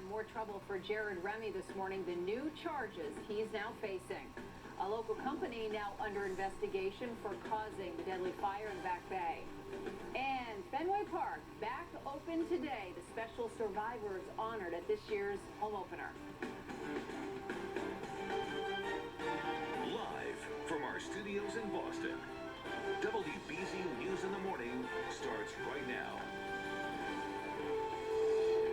a.m., more trouble for Jared Remy this morning. The new charges he's now facing. A local company now under investigation for causing the deadly fire in Back Bay. And Fenway Park back open today. The special survivors honored at this year's home opener. Live from our studios in Boston, WBZ News in the Morning starts right now.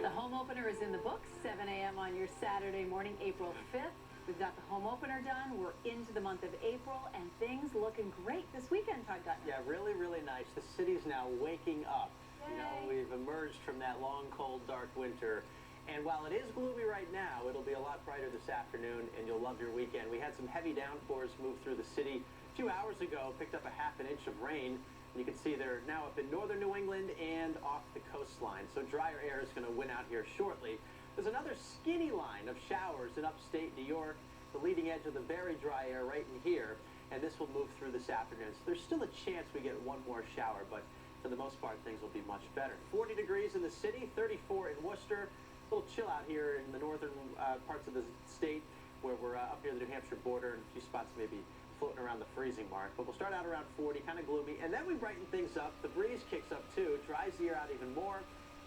The home opener is in the books, 7 a.m. on your Saturday morning, April 5th. We've got the home opener done. We're into the month of April, and things looking great this weekend, Todd Gutner. Yeah, really, really nice. The city's now waking up. Yay. You know, we've emerged from that long, cold, dark winter. And while it is gloomy right now, it'll be a lot brighter this afternoon, and you'll love your weekend. We had some heavy downpours move through the city a few hours ago, picked up a half an inch of rain. And you can see they're now up in northern New England and off the coastline. So drier air is going to win out here shortly. There's another skinny line of showers in upstate New York, the leading edge of the very dry air right in here. And this will move through this afternoon. So there's still a chance we get one more shower, but for the most part, things will be much better. 40 degrees in the city, 34 in Worcester. A little chill out here in the northern parts of the state where we're up near the New Hampshire border, and a few spots maybe floating around the freezing mark. But we'll start out around 40, kind of gloomy, and then we brighten things up. The breeze kicks up too, dries the air out even more.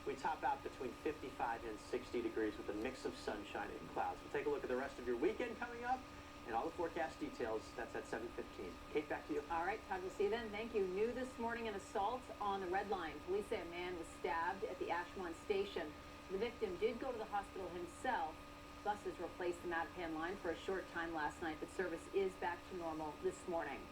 We top out between 55 and 60 degrees with a mix of sunshine and clouds. We'll take a look at the rest of your weekend coming up and all the forecast details. That's at 7:15. Kate, back to you. All right, Todd, we'll see you then. Thank you. New this morning, an assault on the Red Line. Police say a man was stabbed at the Ashmont station. The victim did go to the hospital himself. Buses replaced the Mattapan line for a short time last night, but service is back to normal this morning.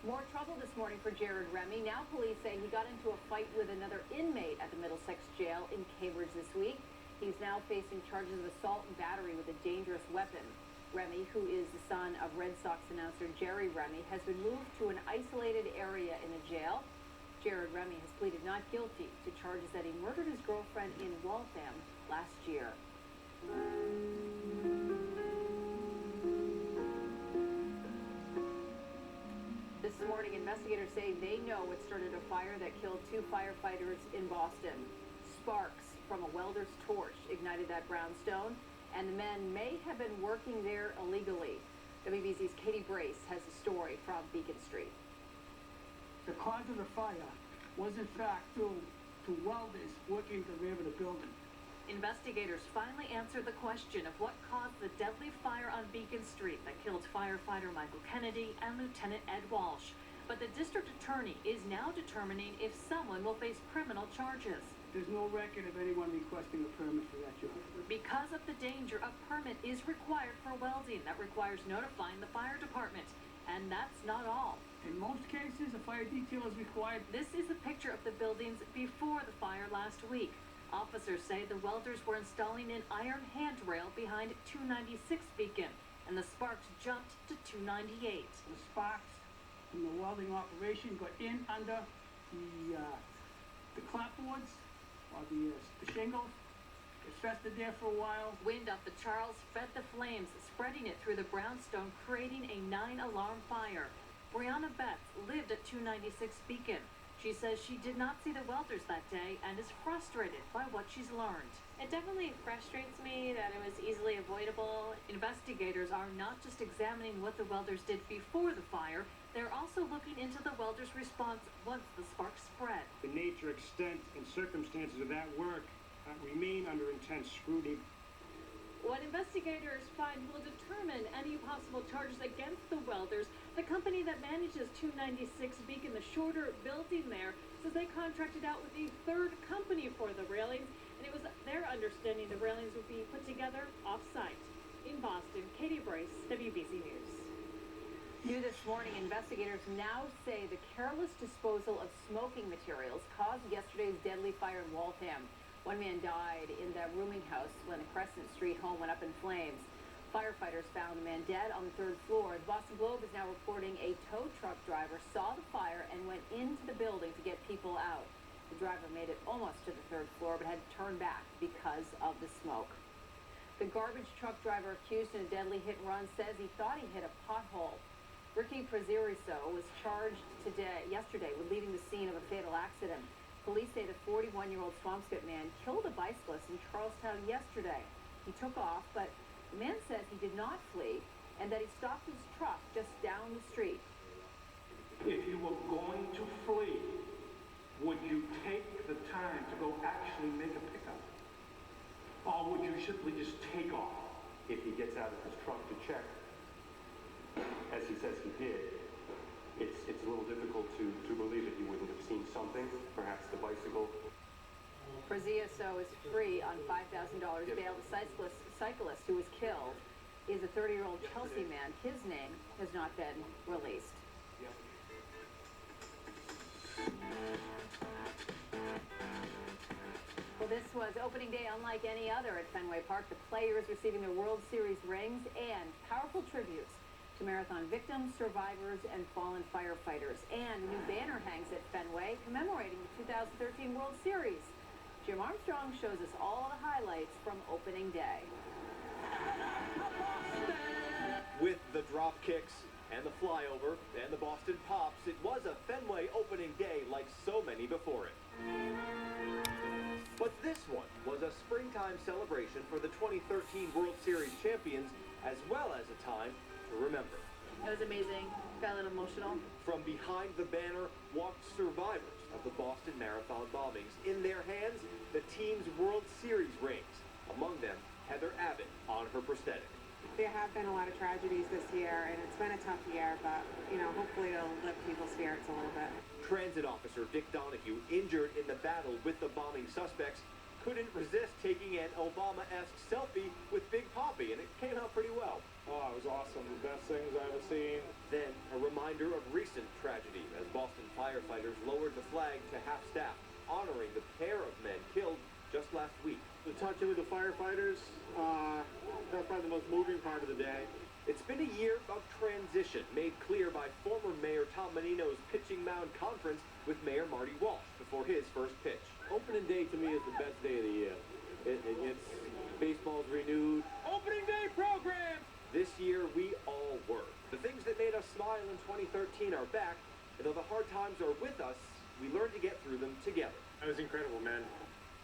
More trouble this morning for Jared Remy. Now police say he got into a fight with another inmate at the Middlesex jail in Cambridge this week. He's now facing charges of assault and battery with a dangerous weapon. Remy, who is the son of Red Sox announcer Jared Remy, has been moved to an isolated area in the jail. Jared Remy has pleaded not guilty to charges that he murdered his girlfriend in Waltham last year. This morning, investigators say they know what started a fire that killed 2 firefighters in Boston. Sparks from a welder's torch ignited that brownstone, and the men may have been working there illegally. WBZ's Katie Brace has a story from Beacon Street. The cause of the fire was in fact due to welders working the rear of the building. Investigators finally answered the question of what caused the deadly fire on Beacon Street that killed firefighter Michael Kennedy and Lieutenant Ed Walsh. But the district attorney is now determining if someone will face criminal charges. There's no record of anyone requesting a permit for that job. Because of the danger, a permit is required for welding. That requires notifying the fire department. And that's not all. In most cases, a fire detail is required. This is a picture of the buildings before the fire last week. Officers say the welders were installing an iron handrail behind 296 Beacon, and the sparks jumped to 298. The sparks from the welding operation got in under the clapboards or the shingles. It festered there for a while. Wind up the Charles fed the flames, spreading it through the brownstone, creating a 9-alarm fire. Brianna Betts lived at 296 Beacon. She says she did not see the welders that day and is frustrated by what she's learned. It definitely frustrates me that it was easily avoidable. Investigators are not just examining what the welders did before the fire, they're also looking into the welders' response once the sparks spread. The nature, extent, and circumstances of that work remain under intense scrutiny. What investigators find will determine any possible charges against the welders. The company that manages 296 Beacon, the shorter building there, says they contracted out with a third company for the railings, and it was their understanding the railings would be put together off-site. In Boston, Katie Brace, WBZ News. New this morning, investigators now say the careless disposal of smoking materials caused yesterday's deadly fire in Waltham. One man died in that rooming house when a Crescent Street home went up in flames. Firefighters found the man dead on the 3rd floor. The Boston Globe is now reporting a tow truck driver saw the fire and went into the building to get people out. The driver made it almost to the 3rd floor but had to turn back because of the smoke. The garbage truck driver accused in a deadly hit-and-run says he thought he hit a pothole. Ricky Preziriso was charged yesterday with leaving the scene of a fatal accident. Police say the 41-year-old Swampscott man killed a bicyclist in Charlestown yesterday. He took off, but the man says he did not flee and that he stopped his truck just down the street. If you were going to flee, would you take the time to go actually make a pickup? Or would you simply just take off? If he gets out of his truck to check, as he says he did, it's a little difficult to believe that he wouldn't have seen something, perhaps the bicycle. Brazioso is free on $5,000 bail. The cyclist who was killed is a 30-year-old Chelsea man. His name has not been released. Well, this was opening day unlike any other at Fenway Park. The players receiving their World Series rings and powerful tributes to marathon victims, survivors, and fallen firefighters. And a new banner hangs at Fenway commemorating the 2013 World Series. Jim Armstrong shows us all the highlights from opening day. With the drop kicks and the flyover and the Boston Pops, it was a Fenway opening day like so many before it. But this one was a springtime celebration for the 2013 World Series champions, as well as a time to remember. It was amazing. Got a little emotional. From behind the banner walked survivors of the Boston Marathon bombings. In their hands, the team's World Series rings. Among them, Heather Abbott on her prosthetic. There have been a lot of tragedies this year, and it's been a tough year, but, hopefully it'll lift people's spirits a little bit. Transit officer Dick Donahue, injured in the battle with the bombing suspects, couldn't resist taking an Obama-esque selfie with Big Papi, and it came out pretty well. Oh, it was awesome. The best things I've ever seen. Then, a reminder of recent tragedy as Boston firefighters lowered the flag to half-staff, honoring the pair of men killed just last week. The touching with the firefighters, that's probably the most moving part of the day. It's been a year of transition, made clear by former Mayor Tom Menino's pitching mound conference with Mayor Marty Walsh before his first pitch. Opening day to me is the best day of the year. It's baseball's renewed. Opening day program! This year, we all were. The things that made us smile in 2013 are back, and though the hard times are with us, we learned to get through them together. That was incredible, man.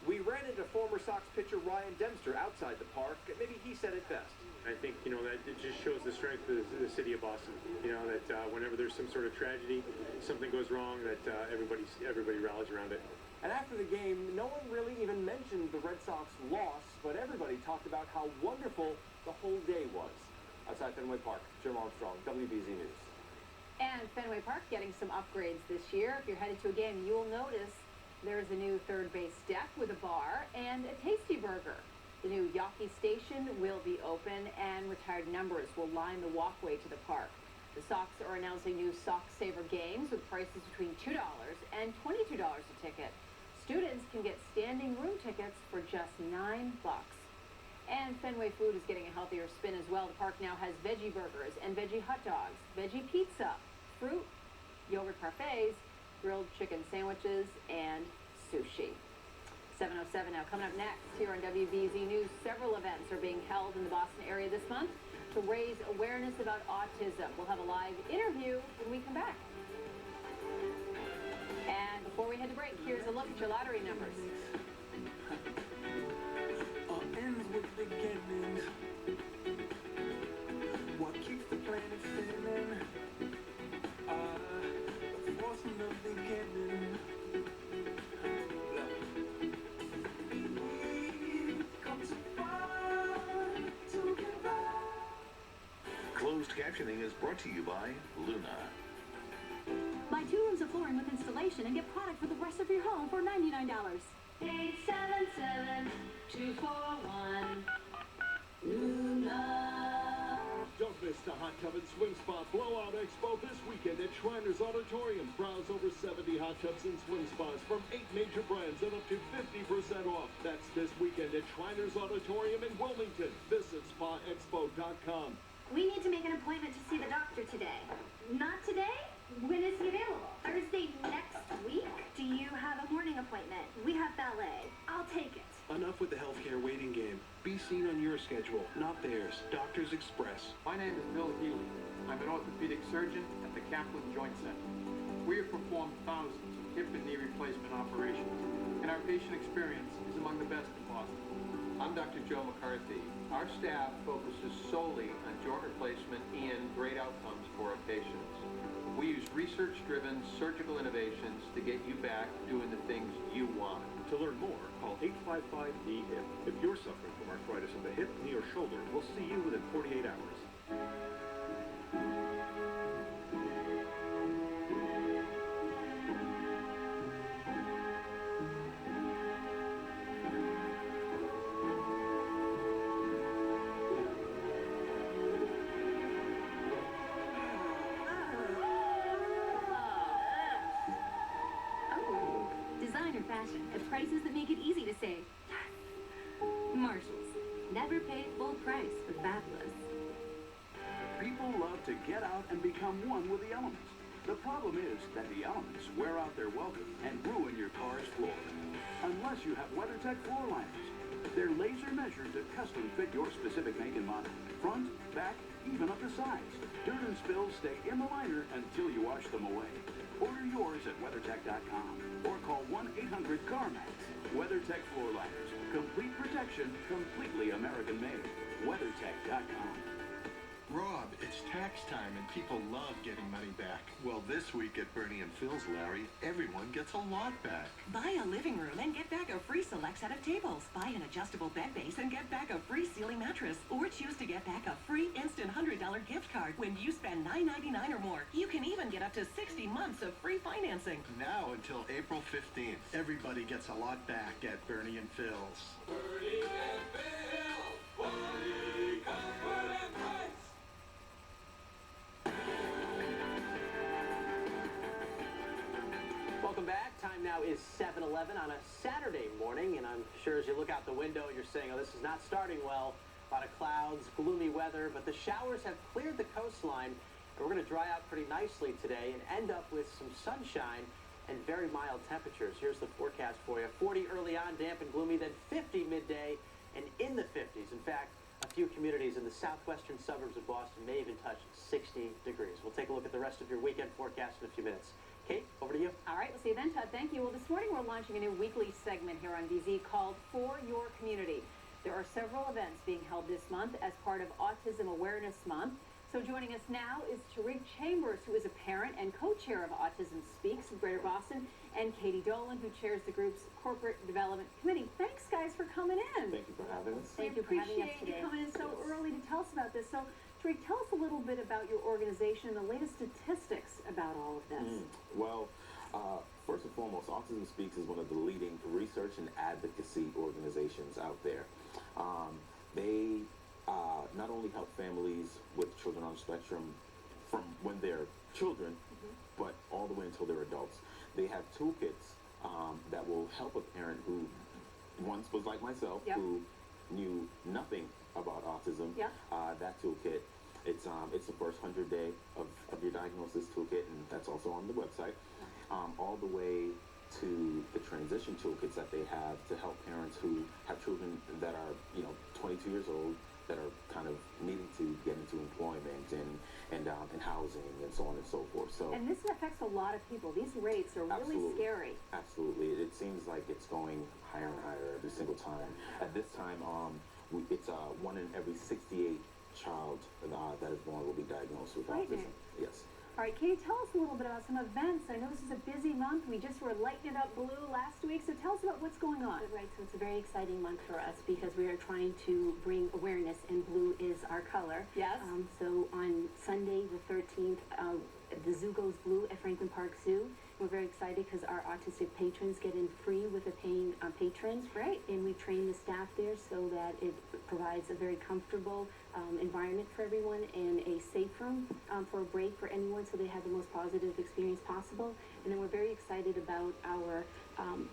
We ran into former Sox pitcher Ryan Dempster outside the park, and maybe he said it best. I think, that it just shows the strength of the city of Boston. That whenever there's some sort of tragedy, something goes wrong, that everybody rallies around it. And after the game, no one really even mentioned the Red Sox loss, but everybody talked about how wonderful the whole day was. Outside Fenway Park, Jim Armstrong, WBZ News. And Fenway Park getting some upgrades this year. If you're headed to a game, you'll notice there's a new third base deck with a bar and a tasty burger. The new Yawkey Station will be open, and retired numbers will line the walkway to the park. The Sox are announcing new Sox Saver games with prices between $2 and $22 a ticket. Students can get standing room tickets for just $9. And Fenway Food is getting a healthier spin as well. The park now has veggie burgers and veggie hot dogs, veggie pizza, fruit, yogurt parfaits, grilled chicken sandwiches, and sushi. 7:07 now. Coming up next here on WBZ News, several events are being held in the Boston area this month to raise awareness about autism. We'll have a live interview when we come back. And before we head to break, here's a look at your lottery numbers. Ends with beginning. What keeps the planet spinning? The force from the beginning. Closed captioning is brought to you by Luna. Buy 2 rooms of flooring with installation and get product for the rest of your home for $99. 877-241. Luna. Don't miss the Hot Tub and Swim Spa Blowout Expo this weekend at Shriners Auditorium. Browse over 70 hot tubs and swim spas from 8 major brands and up to 50% off. That's this weekend at Shriners Auditorium in Wilmington. Visit spaexpo.com. We need to make an appointment to see the doctor today. Not today? When is he available? Thursday next week? Do you have a morning appointment? We have ballet. I'll take it. Enough with the healthcare waiting game. Be seen on your schedule, not theirs. Doctors Express. My name is Bill Healy. I'm an orthopedic surgeon at the Kaplan Joint Center. We have performed thousands of hip and knee replacement operations and our patient experience is among the best in Boston. I'm Dr. Joe McCarthy. Our staff focuses solely on joint replacement and great outcomes for our patients. We use research-driven surgical innovations to get you back doing the things you want. To learn more, call 855-E-HIP. If you're suffering from arthritis in the hip, knee, or shoulder, we'll see you within 48 hours. Designer fashion at prices that make it easy to say, yes. Marshalls. Never pay full price for fabulous. People love to get out and become one with the elements. The problem is that the elements wear out their welcome and ruin your car's floor. Unless you have WeatherTech floor liners. They're laser measured to custom fit your specific make and model. Front, back, even up to sides. Dirt and spills stay in the liner until you wash them away. Order yours at WeatherTech.com or call 1-800-CarMax. WeatherTech floor liners. Complete protection, completely American made. WeatherTech.com. Rob, it's tax time and people love getting money back. Well, this week at Bernie and Phil's, Larry, everyone gets a lot back. Buy a living room and get back a free select set of tables. Buy an adjustable bed base and get back a free ceiling mattress. Or choose to get back a free instant $100 gift card when you spend $9.99 or more. You can even get up to 60 months of free financing. Now until April 15th, everybody gets a lot back at Bernie and Phil's. Bernie and Phil, quality, comfort, and price. Welcome back. Time now is 7:11 on a Saturday morning, and I'm sure as you look out the window, you're saying, oh, this is not starting well. A lot of clouds, gloomy weather, but the showers have cleared the coastline, and we're going to dry out pretty nicely today and end up with some sunshine and very mild temperatures. Here's the forecast for you. 40 early on, damp and gloomy, then 50 midday and in the 50s. In fact, a few communities in the southwestern suburbs of Boston may even touch 60 degrees. We'll take a look at the rest of your weekend forecast in a few minutes. Kate, over to you. All right, we'll see you then, Todd. Thank you. Well, this morning we're launching a new weekly segment here on BZ called For Your Community. There are several events being held this month as part of Autism Awareness Month. So joining us now is Tariq Chambers, who is a parent and co-chair of Autism Speaks of Greater Boston, and Katie Dolan, who chairs the group's Corporate Development Committee. Thanks, guys, for coming in. Thank you for having us. Thank you for having us today. You coming in so early to tell us about this. So, Tariq, tell us a little bit about your organization and the latest statistics about all of this. Well, first and foremost, Autism Speaks is one of the leading research and advocacy organizations out there. They not only help families with children on the spectrum from when they're children, but all the way until they're adults. They have toolkits that will help a parent who once was like myself, who knew nothing about autism. That toolkit, it's the first 100 day of your diagnosis toolkit, and that's also on the website. All the way to the transition toolkits that they have to help parents who have children that are 22 years old, that are kind of needing to get into employment and housing and so on and so forth. So, and this affects a lot of people. These rates are really scary. Absolutely. It seems like it's going higher and higher every single time. At this time, it's 1 in every 68 child that is born will be diagnosed with autism. Yes. All right, can you tell us a little bit about some events? I know this is a busy month. We just were lighting it up blue last week, so tell us about what's going on. Right, so it's a very exciting month for us because we are trying to bring awareness, and blue is our color. Yes. So on Sunday the 13th, the zoo goes blue at Franklin Park Zoo. We're very excited because our autistic patrons get in free with the paying patrons. Great. And we train the staff there so that it provides a very comfortable environment for everyone and a safe room for a break for anyone so they have the most positive experience possible. And then we're very excited about our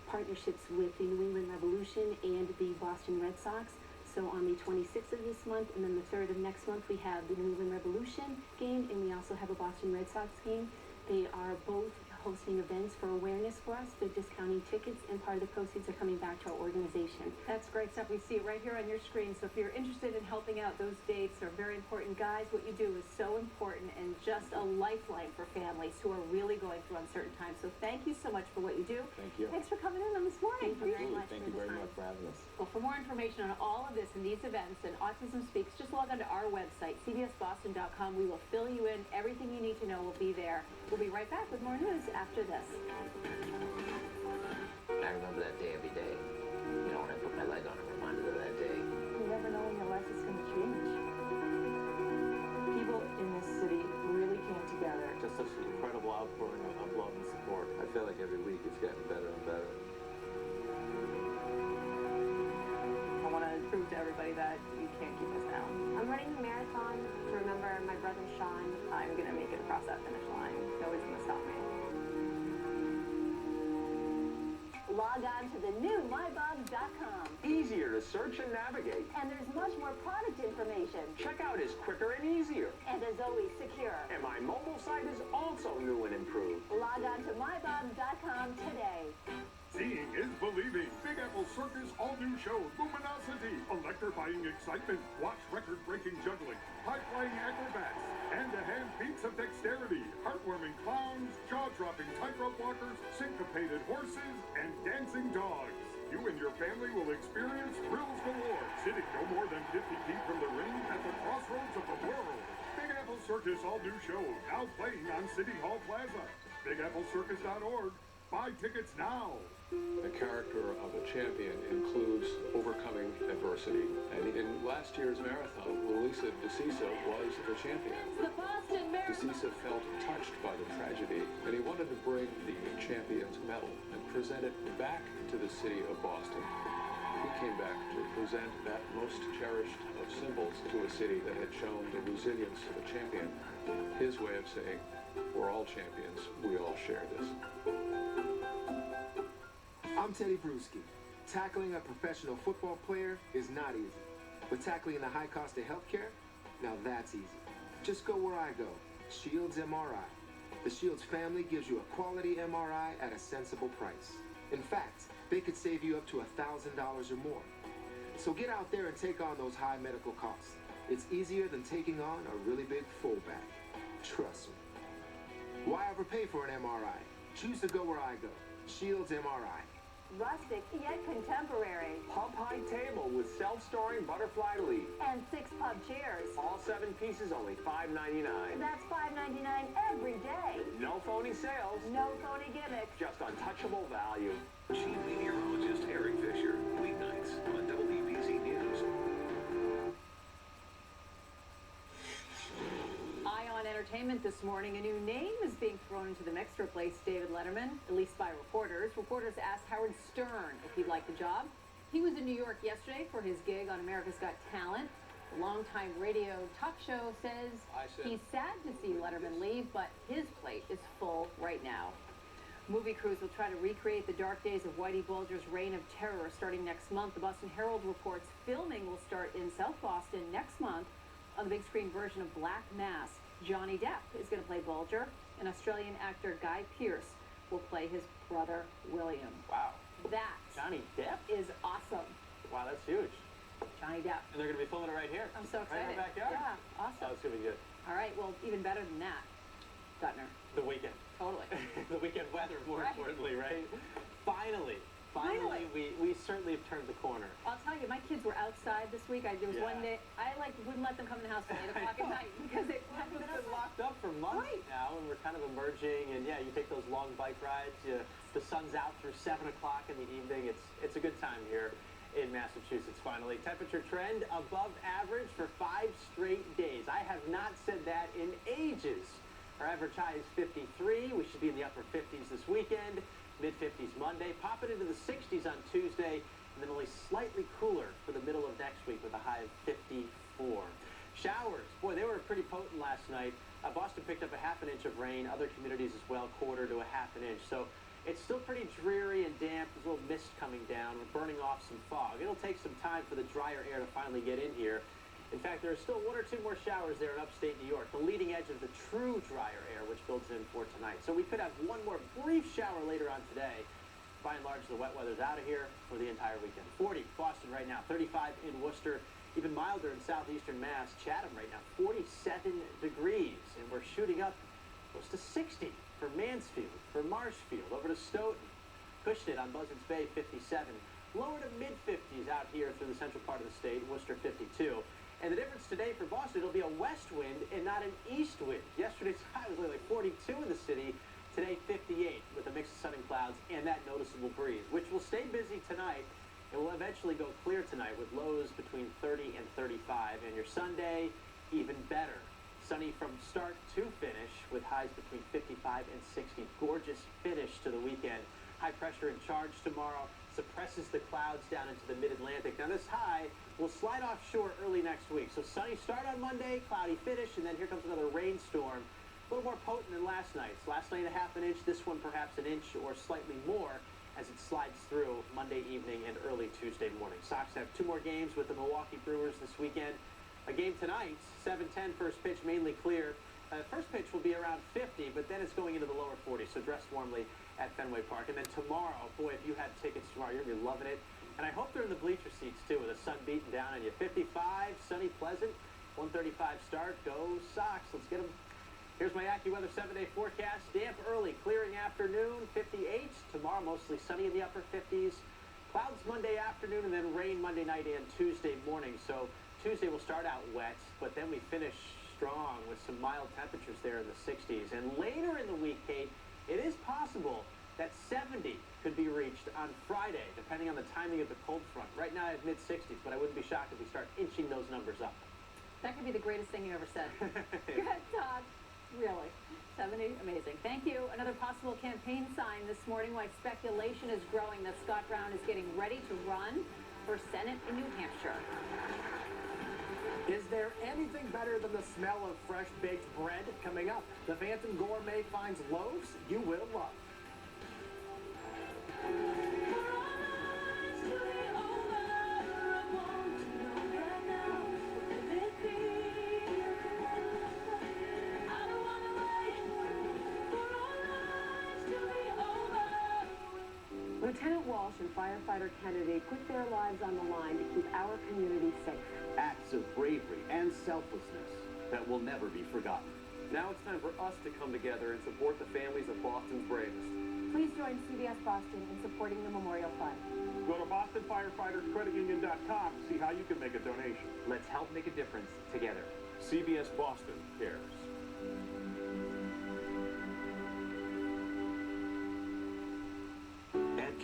partnerships with the New England Revolution and the Boston Red Sox. So on the 26th of this month and then the 3rd of next month, we have the New England Revolution game, and we also have a Boston Red Sox game. They are both hosting events for awareness for us. They're discounting tickets, and part of the proceeds are coming back to our organization. That's great stuff. We see it right here on your screen. So if you're interested in helping out, those dates are very important. Guys, what you do is so important and just a lifeline for families who are really going through uncertain times. So thank you so much for what you do. Thank you. Thanks for coming in on this morning. Thank you very much. Thank you very much for having us. Well, for more information on all of this and these events and Autism Speaks, just log on to our website, cbsboston.com. We will fill you in. Everything you need to know will be there. We'll be right back with more news after this. I remember that day every day. You know, when I put my leg on it, reminded of that day. You never know when your life is going to change. People in this city really came together. Just such an incredible outpouring of love and support. I feel like every week it's getting better and better. I want to prove to everybody that you can't keep us down. I'm running the marathon to remember my brother Sean. I'm going to make it across that finish line. Nobody's going to stop me. Log on to the new mybobs.com. Easier to search and navigate. And there's much more product information. Checkout is quicker and easier. And as always, secure. And my mobile site is also new and improved. Log on to mybobs.com today. Seeing is believing. Big Apple Circus all-new show, Luminosity. Electrifying excitement. Watch record-breaking juggling, high-flying acrobats, hand-to-hand feats of dexterity, heartwarming clowns, jaw-dropping tightrope walkers, syncopated horses, and dancing dogs. You and your family will experience thrills galore, sitting no more than 50 feet from the ring at the crossroads of the world. Big Apple Circus all-new show, now playing on City Hall Plaza. BigAppleCircus.org. Buy tickets now. The character of a champion includes overcoming adversity. And in last year's marathon, Luisa DeCisa was the champion. The Boston Marathon. DeCisa felt touched by the tragedy, and he wanted to bring the champion's medal and present it back to the city of Boston. He came back to present that most cherished of symbols to a city that had shown the resilience of a champion. His way of saying, we're all champions, we all share this. I'm Teddy Bruschi. Tackling a professional football player is not easy. But tackling the high cost of healthcare, now that's easy. Just go where I go, Shields MRI. The Shields family gives you a quality MRI at a sensible price. In fact, they could save you up to $1,000 or more. So get out there and take on those high medical costs. It's easier than taking on a really big fullback. Trust me. Why overpay for an MRI? Choose to go where I go, Shields MRI. Rustic yet contemporary. Pub-high table with self-storing butterfly leaf. And 6 pub chairs. All 7 pieces, only $5.99. That's $5.99 every day. No phony sales. No phony gimmicks. Just untouchable value. Chief Meteorologist Eric Fisher, weeknights on WBZ News. Ion Entertainment this morning. A new name is being thrown into the mix to replace David Letterman, at least by reporters. Reporters asked Howard Stern if he'd like the job. He was in New York yesterday for his gig on America's Got Talent. The longtime radio talk show says he's sad to see Letterman leave, but his plate is full right now. Movie crews will try to recreate the dark days of Whitey Bulger's reign of terror starting next month. The Boston Herald reports filming will start in South Boston next month on the big screen version of Black Mass. Johnny Depp is going to play Bulger, and Australian actor Guy Pearce will play his brother William. Wow. That Johnny Depp is awesome. Wow, that's huge. Johnny Depp. And they're going to be filming it right here. I'm so excited. Right in the backyard. Yeah, awesome. Oh, it's going to be good. All right, well, even better than that, Gutner. The weekend. Totally. The weekend weather, more importantly, right? Finally, we certainly have turned the corner. I'll tell you, my kids were outside this week. There was one day, I wouldn't let them come in the house till 8 o'clock at night because it We've been locked up for months now, and we're kind of emerging. And yeah, you take those long bike rides. The sun's out through 7 o'clock in the evening. It's a good time here in Massachusetts. Finally, temperature trend above average for 5 straight days. I have not said that in ages. Our average high is 53. We should be in the upper 50s this weekend. Mid-50s Monday, popping into the 60s on Tuesday, and then only slightly cooler for the middle of next week with a high of 54. Showers, boy, they were pretty potent last night. Boston picked up a half an inch of rain, other communities as well, quarter to a half an inch. So it's still pretty dreary and damp. There's a little mist coming down. We're burning off some fog. It'll take some time for the drier air to finally get in here. In fact, there are still 1 or 2 more showers there in upstate New York, the leading edge of the true drier air, which builds in for tonight. So we could have one more brief shower later on today. By and large, the wet weather's out of here for the entire weekend. 40, Boston right now, 35 in Worcester, even milder in southeastern Mass. Chatham right now, 47 degrees, and we're shooting up close to 60 for Mansfield, for Marshfield, over to Stoughton. Cushnet on Buzzards Bay, 57. Lower to mid-50s out here through the central part of the state, Worcester 52. And the difference today for Boston, it'll be a west wind and not an east wind. Yesterday's high was only like 42 in the city. Today, 58 with a mix of sun and clouds and that noticeable breeze, which will stay busy tonight. It will eventually go clear tonight with lows between 30 and 35. And your Sunday, even better. Sunny from start to finish with highs between 55 and 60. Gorgeous finish to the weekend. High pressure in charge tomorrow. Suppresses the clouds down into the mid-Atlantic. Now this high will slide offshore early next week. So sunny start on Monday, cloudy finish, and then here comes another rainstorm. A little more potent than last night's. Last night 1/2 inch, this one perhaps an inch or slightly more as it slides through Monday evening and early Tuesday morning. Sox have 2 more games with the Milwaukee Brewers this weekend. A game tonight, 7:10 first pitch, mainly clear. First pitch will be around 50, but then it's going into the lower 40s, so dress warmly at Fenway Park. And then tomorrow, boy, if you have tickets tomorrow, you're going to be loving it. And I hope they're in the bleacher seats, too, with the sun beating down on you. 55, sunny, pleasant, 1:35 start. Go Sox. Let's get them. Here's my AccuWeather 7-day forecast. Damp early, clearing afternoon, 58. Tomorrow, mostly sunny in the upper 50s. Clouds Monday afternoon, and then rain Monday night and Tuesday morning. So Tuesday will start out wet, but then we finish strong with some mild temperatures there in the 60s. And later in the week, Kate, it is possible that 70 could be reached on Friday, depending on the timing of the cold front. Right now, I have mid-60s, but I wouldn't be shocked if we start inching those numbers up. That could be the greatest thing you ever said. Good, Todd. Really. 70, amazing. Thank you. Another possible campaign sign this morning, why speculation is growing that Scott Brown is getting ready to run for Senate in New Hampshire. Is there anything better than the smell of fresh baked bread? Coming up, the Phantom Gourmet finds loaves you will love. Lieutenant Walsh and firefighter Kennedy put their lives on the line to keep our community safe. Acts of bravery and selflessness that will never be forgotten. Now it's time for us to come together and support the families of Boston's bravest. Please join CBS Boston in supporting the Memorial Fund. Go to BostonFirefighterCreditUnion.com to see how you can make a donation. Let's help make a difference together. CBS Boston cares.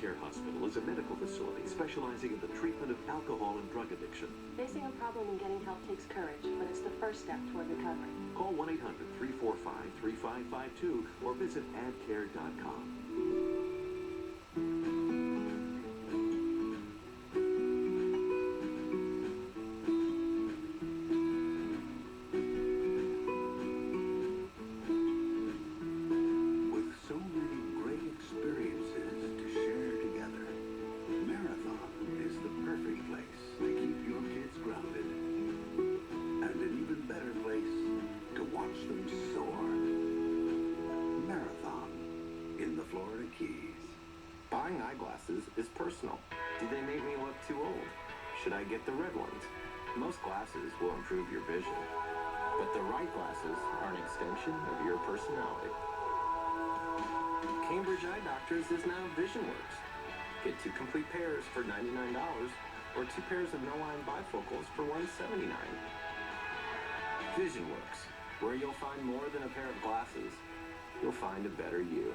Care Hospital is a medical facility specializing in the treatment of alcohol and drug addiction. Facing a problem and getting help takes courage, but it's the first step toward recovery. Call 1-800-345-3552 or visit adcare.com. Buying eyeglasses is personal. Do they make me look too old? Should I get the red ones? Most glasses will improve your vision, but the right glasses are an extension of your personality. Cambridge Eye Doctors is now VisionWorks. Get 2 complete pairs for $99 or 2 pairs of no-line bifocals for $179. VisionWorks, where you'll find more than a pair of glasses. You'll find a better you.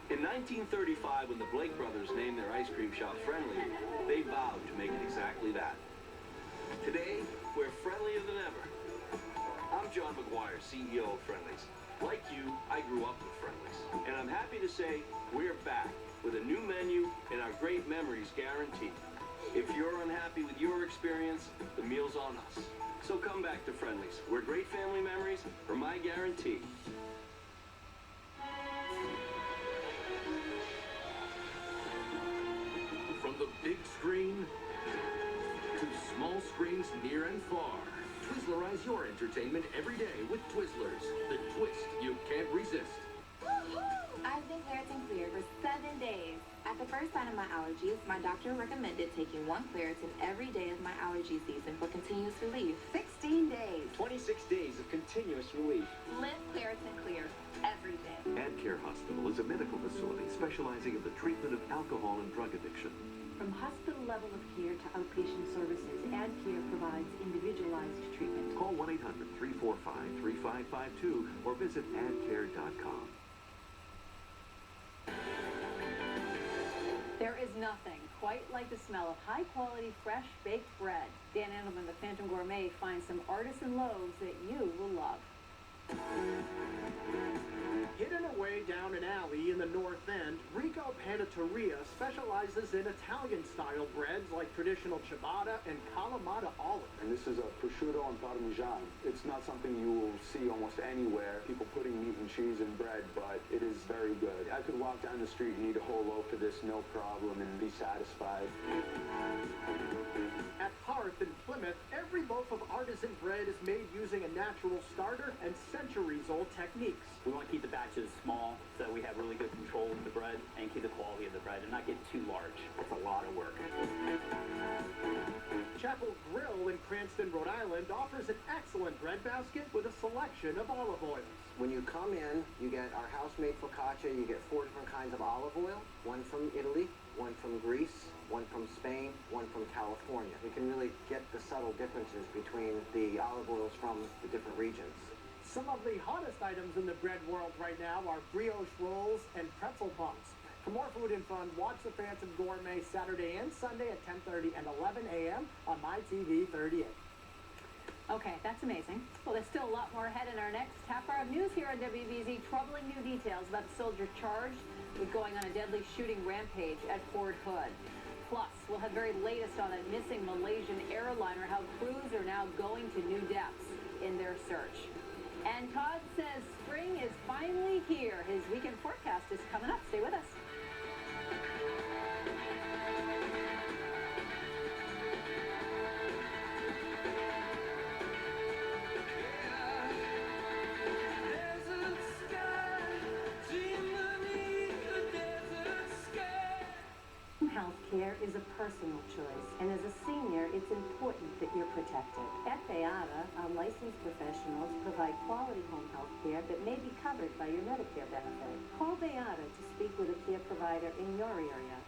In 1935, when the Blake brothers named their ice cream shop Friendly, they vowed to make it exactly that. Today, we're friendlier than ever. I'm John McGuire, CEO of Friendly's. Like you, I grew up with Friendly's. And I'm happy to say we're back with a new menu and our great memories guaranteed. If you're unhappy with your experience, the meal's on us. So come back to Friendly's, where great family memories are my guarantee. From From the big screen to small screens near and far, Twizzlerize your entertainment every day with Twizzlers, the twist you can't resist. I've been Claritin Clear for 7 days. At the first sign of my allergies, my doctor recommended taking 1 Claritin every day of my allergy season for continuous relief. 16 days. 26 days of continuous relief. Live Claritin Clear every day. AdCare Hospital is a medical facility specializing in the treatment of alcohol and drug addiction. From hospital level of care to outpatient services, AdCare provides individualized treatment. Call 1-800-345-3552 or visit adcare.com. There is nothing quite like the smell of high-quality, fresh baked bread. Dan Endelman, the Phantom Gourmet, finds some artisan loaves that you will love. Hidden away down an alley in the North End, Rico Panetteria specializes in Italian-style breads like traditional ciabatta and Kalamata olive. And this is a prosciutto and parmesan. It's not something you will see almost anywhere, people putting meat and cheese in bread, but it is very good. I could walk down the street and eat a whole loaf of this, no problem, and be satisfied. At Hearth in Plymouth, every loaf of artisan bread is made using a natural starter and centuries-old techniques. We want to keep the batches small so that we have really good control of the bread and keep the quality of the bread and not get too large. That's a lot of work. Chapel Grill in Cranston, Rhode Island offers an excellent bread basket with a selection of olive oils. When you come in, you get our house-made focaccia. You get 4 different kinds of olive oil, 1 from Italy, 1 from Greece, 1 from Spain, 1 from California. We can really get the subtle differences between the olive oils from the different regions. Some of the hottest items in the bread world right now are brioche rolls and pretzel buns. For more food and fun, watch the Phantom Gourmet Saturday and Sunday at 10:30 and 11 a.m. on MyTV 38. Okay, that's amazing. Well, there's still a lot more ahead in our next half hour of news here on WBZ. Troubling new details about a soldier charged with going on a deadly shooting rampage at Fort Hood. Plus, we'll have very latest on a missing Malaysian airliner, how crews are now going to new depths in their search. And Todd says spring is finally here. His weekend forecast is coming up. Stay with us. Healthcare is a personal choice, and as a senior, it's important that you're protected. At Beata, our licensed professionals provide quality home health care that may be covered by your Medicare benefit. Call Beata to speak with a care provider in your area.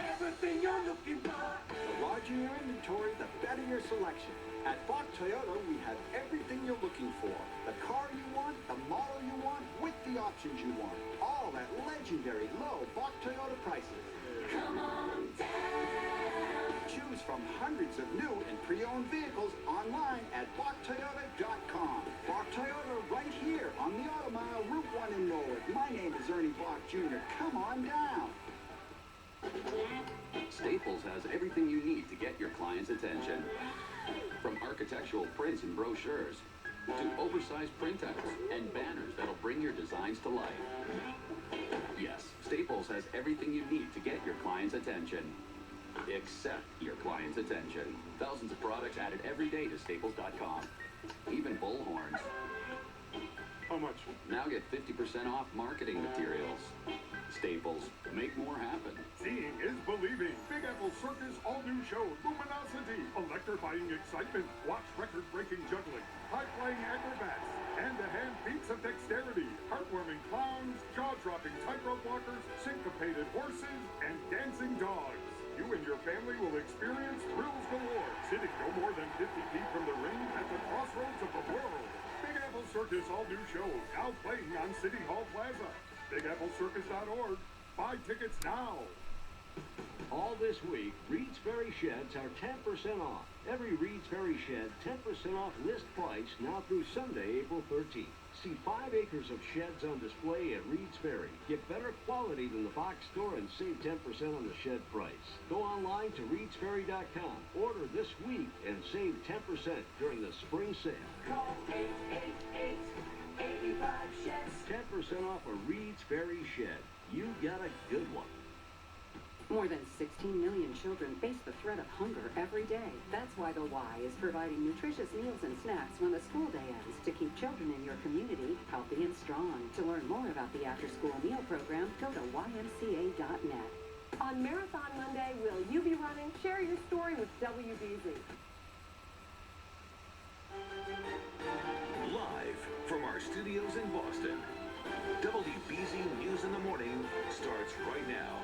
Everything you're looking for. The larger your inventory, the better your selection. At Bach Toyota, we have everything you're looking for. The car you want, the model you want, with the options you want. All at legendary low Bach Toyota prices. Come on down. Choose from hundreds of new and pre-owned vehicles online at BachToyota.com. Bach Toyota right here on the Auto Mile, Route 1 in Norwood. My name is Ernie Bach Jr. Come on down. Staples has everything you need to get your client's attention. From architectural prints and brochures to oversized printouts and banners that'll bring your designs to life. Yes, Staples has everything you need to get your client's attention. Except your client's attention. Thousands of products added every day to Staples.com. Even bullhorns. How much? Now get 50% off marketing materials. Staples, make more happen. Seeing is believing. Big Apple Circus all-new show, Luminosity. Electrifying excitement. Watch record-breaking juggling, high-flying acrobats, hand-to-hand feats of dexterity, heartwarming clowns, jaw-dropping tightrope walkers, syncopated horses, and dancing dogs. You and your family will experience thrills galore, sitting no more than 50 feet from the ring at the crossroads of the world. Big Apple Circus all-new show, now playing on City Hall Plaza. BigAppleCircus.org. Buy tickets now. All this week, Reed's Ferry Sheds are 10% off. Every Reed's Ferry Shed, 10% off list price now through Sunday, April 13th. See 5 acres of sheds on display at Reed's Ferry. Get better quality than the box store and save 10% on the shed price. Go online to ReedsFerry.com. Order this week and save 10% during the spring sale. Call 888-85-SHEDS. 10% off a Reed's Ferry Shed. You got a good one. More than 16 million children face the threat of hunger every day. That's why the Y is providing nutritious meals and snacks when the school day ends to keep children in your community healthy and strong. To learn more about the after-school meal program, go to ymca.net. On Marathon Monday, will you be running? Share your story with WBZ. Live from our studios in Boston, WBZ News in the Morning starts right now.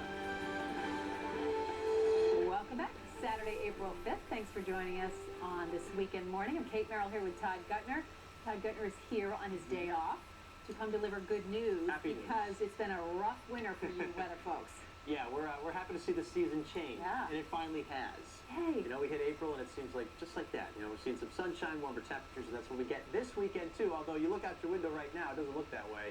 Welcome back. Saturday, April 5th. Thanks for joining us on this weekend morning. I'm Kate Merrill here with Todd Gutner. Todd Gutner is here on his day off to come deliver good news because it's been a rough winter for you weather folks. Yeah, we're happy to see the season change, and it finally has. Hey. You know, we hit April, and it seems like just like that. You know, we're seeing some sunshine, warmer temperatures, and that's what we get this weekend, too. Although you look out your window right now, it doesn't look that way.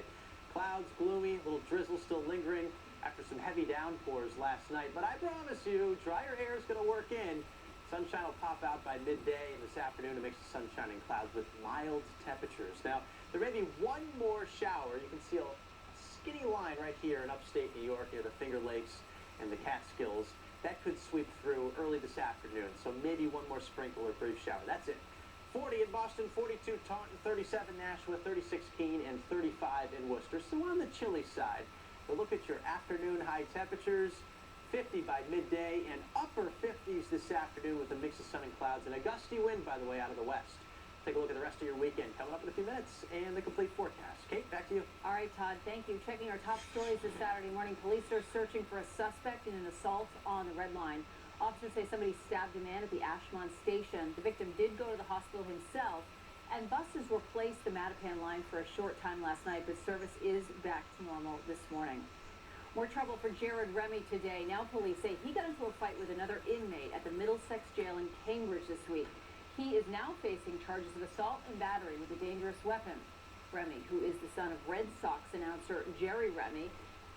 Clouds, gloomy, a little drizzle still lingering after some heavy downpours last night. But I promise you, drier air is going to work in. Sunshine will pop out by midday and this afternoon to mix the sunshine and clouds with mild temperatures. Now, there may be one more shower. You can see a skinny line right here in upstate New York near the Finger Lakes and the Catskills. That could sweep through early this afternoon. So maybe one more sprinkle or brief shower. That's it. 40 in Boston, 42 Taunton, 37 Nashua, 36 Keene, and 35 in Worcester. So on the chilly side. But look at your afternoon high temperatures. 50 by midday and upper 50s this afternoon with a mix of sun and clouds and a gusty wind, by the way, out of the west. Take a look at the rest of your weekend coming up in a few minutes and the complete forecast. Kate, back to you. All right, Todd, thank you. Checking our top stories this Saturday morning. Police are searching for a suspect in an assault on the Red Line. Officers say somebody stabbed a man at the Ashmont station. The victim did go to the hospital himself, and buses replaced the Mattapan line for a short time last night, but service is back to normal this morning. More trouble for Jared Remy today. Now police say he got into a fight with another inmate at the Middlesex jail in Cambridge this week. He is now facing charges of assault and battery with a dangerous weapon. Remy, who is the son of Red Sox announcer Jared Remy,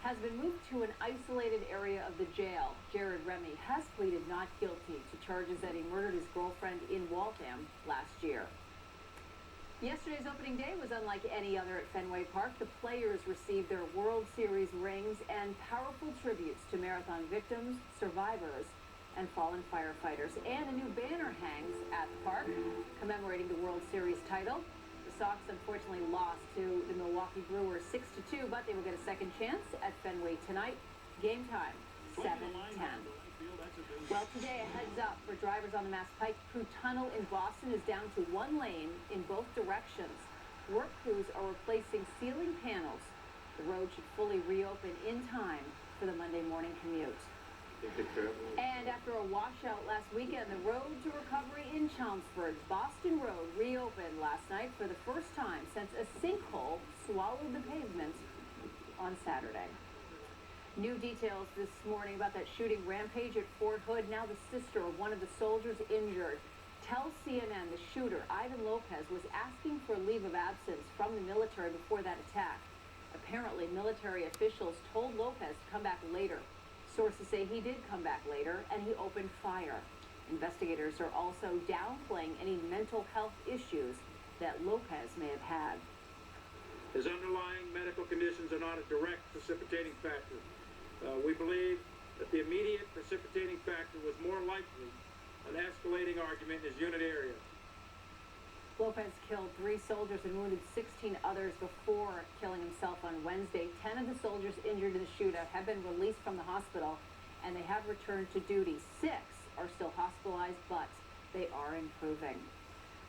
has been moved to an isolated area of the jail. Jared Remy has pleaded not guilty to charges that he murdered his girlfriend in Waltham last year. Yesterday's opening day was unlike any other at Fenway Park. The players received their World Series rings and powerful tributes to marathon victims, survivors, and fallen firefighters. And a new banner hangs at the park commemorating the World Series title. The Sox unfortunately lost to the Milwaukee Brewers 6-2, but they will get a second chance at Fenway tonight. Game time, 7:10. Well, today, a heads up for drivers on the Mass Pike through tunnel in Boston is down to one lane in both directions. Work crews are replacing ceiling panels. The road should fully reopen in time for the Monday morning commute. And after a washout last weekend, the road to recovery in Chelmsford, Boston Road reopened last night for the first time since a sinkhole swallowed the pavement on Saturday. New details this morning about that shooting rampage at Fort Hood. Now the sister of one of the soldiers injured tells CNN the shooter, Ivan Lopez, was asking for a leave of absence from the military before that attack. Apparently, military officials told Lopez to come back later. Sources say he did come back later, and he opened fire. Investigators are also downplaying any mental health issues that Lopez may have had. His underlying medical conditions are not a direct precipitating factor. We believe that the immediate precipitating factor was more likely an escalating argument in his unit area. Lopez killed 3 soldiers and wounded 16 others before killing himself on Wednesday. 10 of the soldiers injured in the shootout have been released from the hospital, and they have returned to duty. 6 are still hospitalized, but they are improving.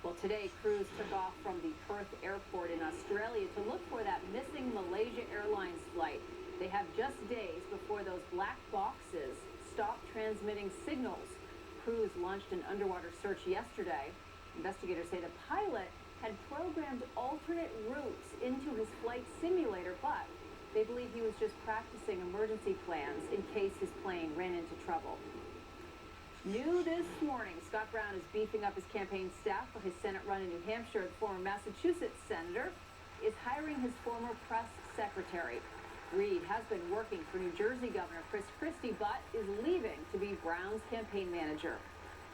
Well, today, crews took off from the Perth airport in Australia to look for that missing Malaysia Airlines flight. They have just days before those black boxes stop transmitting signals. Crews launched an underwater search yesterday. Investigators say the pilot had programmed alternate routes into his flight simulator, but they believe he was just practicing emergency plans in case his plane ran into trouble. New this morning, Scott Brown is beefing up his campaign staff for his Senate run in New Hampshire. The former Massachusetts senator is hiring his former press secretary. Reed has been working for New Jersey Governor Chris Christie, but is leaving to be Brown's campaign manager.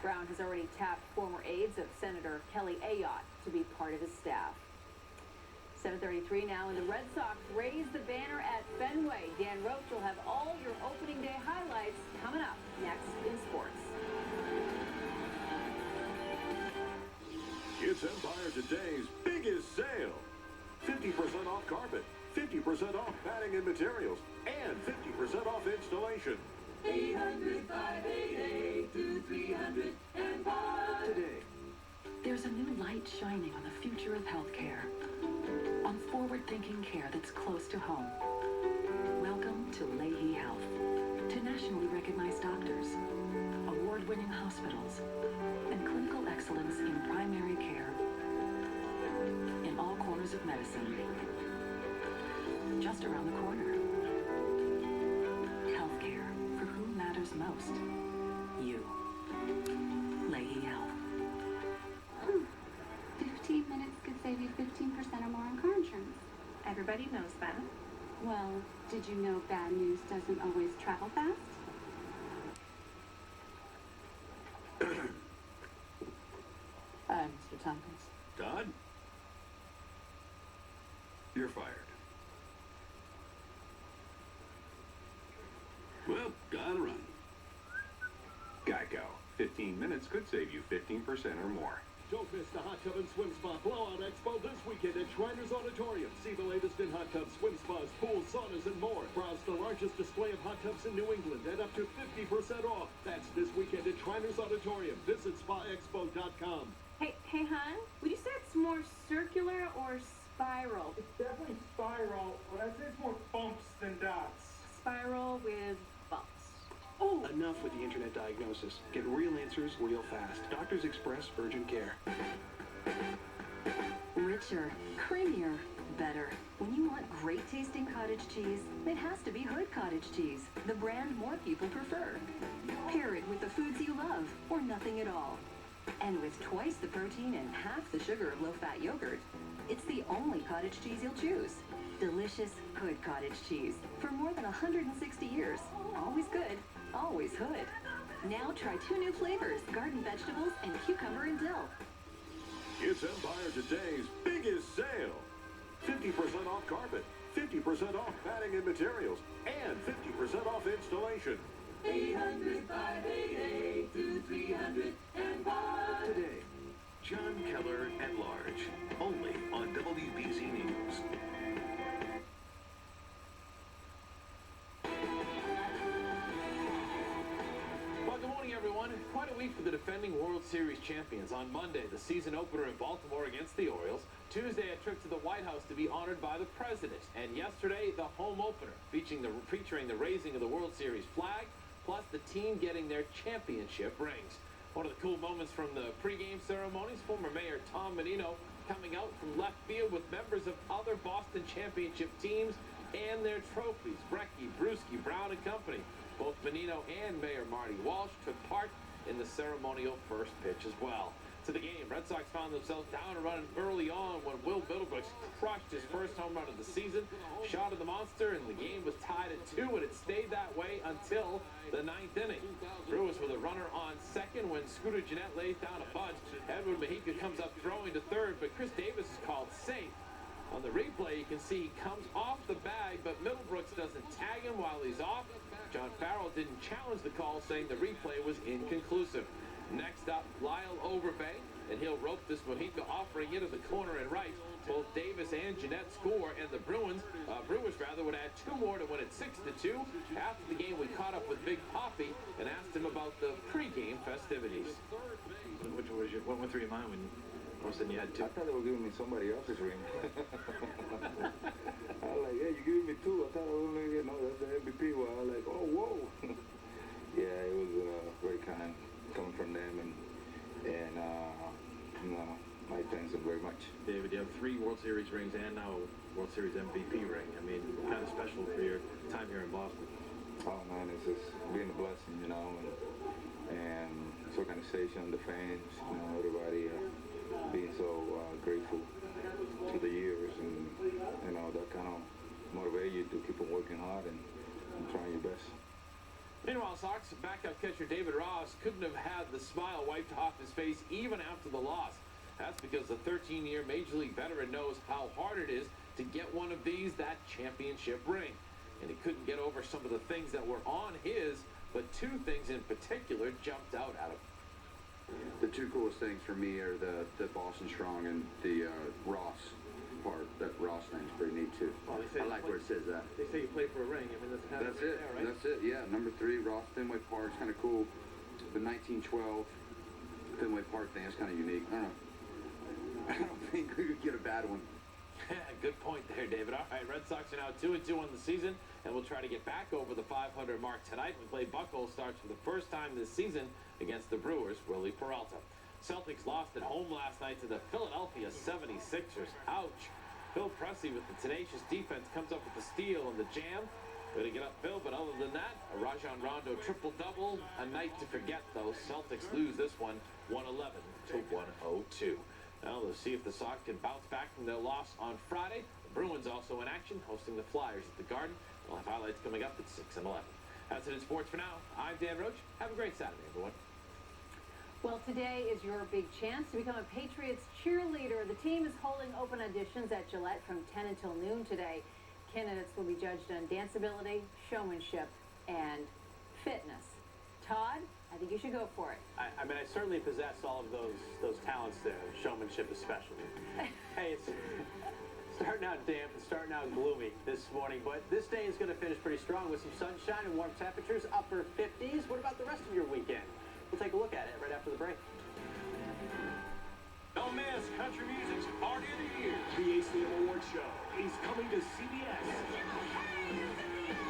Brown has already tapped former aides of Senator Kelly Ayotte to be part of his staff. 7:33 now, and the Red Sox raise the banner at Fenway. Dan Roach will have all your opening day highlights coming It's Empire Today's biggest sale. 50% off carpet, 50% off padding and materials, and 50% off installation. 800-588-2300 Empire. Today, there's a new light shining on the future of healthcare. On forward-thinking care that's close to home. Welcome to Leahy Health. To nationally recognized doctors, award-winning hospitals, and clinical excellence in primary care in all corners of medicine. Just around the corner. Healthcare for who matters most. You. Leahy Health. 15 minutes could save you 15% or more on car insurance. Everybody knows that. Well, did you know bad news doesn't always travel fast? Hi, Mr. Tompkins. Todd? You're fired. Well, gotta run. Geico. 15 minutes could save you 15% or more. Don't miss the Hot Tub and Swim Spa Blowout Expo this weekend at Shriners Auditorium. See the latest in hot tubs, swim spas, pools, saunas, and more. Browse the largest display of hot tubs in New England at up to 50% off. That's this weekend at Shriners Auditorium. Visit spaexpo.com. Hey, hon, would you say it's more circular or spiral? It's definitely spiral, but I'd say it's more bumps than dots. Spiral with bumps. Oh! Enough with the internet diagnosis. Get real answers real fast. Doctors Express Urgent Care. Richer, creamier, better. When you want great tasting cottage cheese, it has to be Hood Cottage Cheese, the brand more people prefer. Pair it with the foods you love, or nothing at all. And with twice the protein and half the sugar of low-fat yogurt, it's the only cottage cheese you'll choose. Delicious Hood Cottage Cheese. For more than 160 years. Always good, always Hood. Now try 2 new flavors, garden vegetables and cucumber and dill. It's Empire Today's biggest sale. 50% off carpet, 50% off padding and materials, and 50% off installation. 800-588-2300 Empire. Today, John Keller at Large, only on WBZ News. Well, good morning, everyone. Quite a week for the defending World Series champions. On Monday, the season opener in Baltimore against the Orioles. Tuesday, a trip to the White House to be honored by the president. And yesterday, the home opener, featuring the raising of the World Series flag, plus the team getting their championship rings. One of the cool moments from the pregame ceremonies, former Mayor Tom Menino coming out from left field with members of other Boston championship teams and their trophies. Brecky, Bruschi, Brown and company. Both Menino and Mayor Marty Walsh took part in the ceremonial first pitch as well. To the game, Red Sox found themselves down and running early on when Will Middlebrooks crushed his first home run of the season, shot of the monster, and the game was tied at 2, and it stayed that way until the 9th inning. Brewers with a runner on second when Scooter Gennett lays down a bunt. Edward Mejica comes up throwing to third, but Chris Davis is called safe. On the replay, you can see he comes off the bag, but Middlebrooks doesn't tag him while he's off. John Farrell didn't challenge the call, saying the replay was inconclusive. Next up, Lyle Overbay, and he'll rope this Mojica, offering it to the corner and right. Both Davis and Gennett score, and the Brewers would add 2 more to win it 6-2. After the game, we caught up with Big Poppy and asked him about the pregame festivities. What went through your mind when all of a sudden you had 2? I thought they were giving me somebody else's ring. I was like, hey, you giving me 2? I thought I was going to get, no, that's the MVP. Well, I was like, oh, whoa. Yeah, it was very kind coming from them, and you know, I thank them very much. David, you have 3 World Series rings and now a World Series MVP ring. I mean, kind of special for your time here in Boston. Oh man, it's just being a blessing, you know, and this organization, the fans, you know, everybody being so grateful to the years, and you know, that kind of motivate you to keep on working hard and trying your best. Meanwhile, Sox backup catcher David Ross couldn't have had the smile wiped off his face even after the loss. That's because the 13-year Major League veteran knows how hard it is to get one of these, that championship ring. And he couldn't get over some of the things that were on his, but 2 things in particular jumped out at him. The two coolest things for me are the Boston Strong and the Ross part. That Ross thing's pretty neat too. Well, they say I like where it says that. They say you play for a ring. I mean, that's kind of it. there, right? That's it. Yeah, number 3, Ross Fenway Park. It's kind of cool. The 1912 Fenway Park thing is kind of unique. I don't think we could get a bad one. Good point there, David. All right, Red Sox are now 2-2 on the season, and we'll try to get back over the 500 mark tonight. We play Buckle starts for the first time this season against the Brewers' Willie Peralta. Celtics lost at home last night to the Philadelphia 76ers. Ouch. Phil Pressey with the tenacious defense comes up with the steal and the jam. Way to get up, Phil, but other than that, a Rajon Rondo triple-double. A night to forget, though. Celtics lose this one 111 to 102. Now let's see if the Sox can bounce back from their loss on Friday. The Bruins also in action, hosting the Flyers at the Garden. We'll have highlights coming up at 6 and 11. That's it in sports for now. I'm Dan Roach. Have a great Saturday, everyone. Well, today is your big chance to become a Patriots cheerleader. The team is holding open auditions at Gillette from 10 until noon today. Candidates will be judged on danceability, showmanship, and fitness. Todd, I think you should go for it. I mean, I certainly possess all of those talents there, showmanship especially. Hey, it's starting out damp and starting out gloomy this morning, but this day is going to finish pretty strong with some sunshine and warm temperatures, upper 50s. What about the rest of your weekend? We'll take a look at it right after the break. Don't miss Country Music's Party of the Year. The ACM Awards Show is coming to CBS.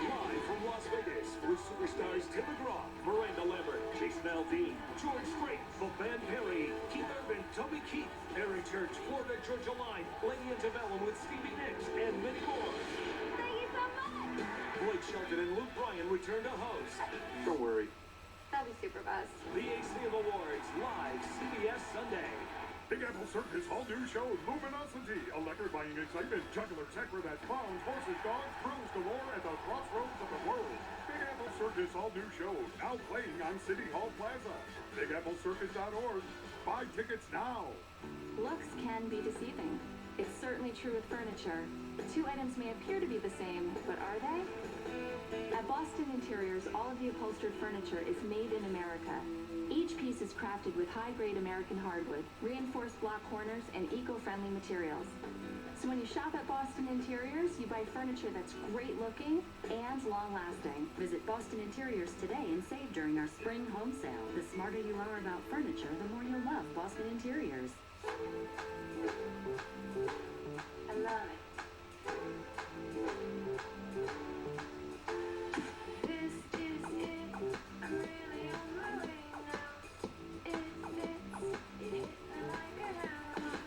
Live from Las Vegas with superstars Tim McGraw, Miranda Lambert, Jason Aldean, George Strait, LeVan Perry, Keith Urban, Toby Keith, Aaron Church, Florida Georgia Line, Lady Antebellum with Stevie Nicks, and many more. Thank you so much! Blake Shelton and Luke Bryan return to host. Don't worry. That'll be super buzz. The ACM Awards, live CBS Sunday. Big Apple Circus all-new show, Luminosity. Electrifying excitement, juggler Centro that clowns, horses, dogs, thrills galore at the crossroads of the world. Big Apple Circus all-new show, now playing on City Hall Plaza. BigAppleCircus.org. Buy tickets now. Looks can be deceiving. It's certainly true with furniture. Two items may appear to be the same, but are they? At Boston Interiors, all of the upholstered furniture is made in America. Each piece is crafted with high-grade American hardwood, reinforced block corners, and eco-friendly materials. So when you shop at Boston Interiors, you buy furniture that's great-looking and long-lasting. Visit Boston Interiors today and save during our spring home sale. The smarter you are about furniture, the more you'll love Boston Interiors. I love it. This is it. I'm really on my way now. It fits. It hit me like a hammer.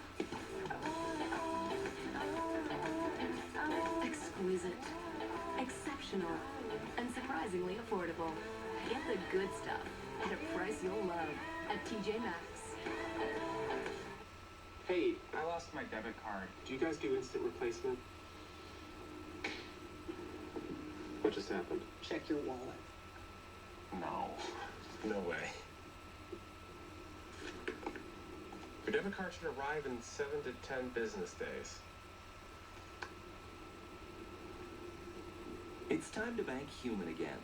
I want it all. I want it all. I want it. Exquisite, exceptional, and surprisingly affordable. Get the good stuff at a price you'll love at TJ Maxx. Hey, I lost my debit card. Do you guys do instant replacement? What just happened? Check your wallet. No. No way. Your debit card should arrive in 7 to 10 business days. It's time to bank human again.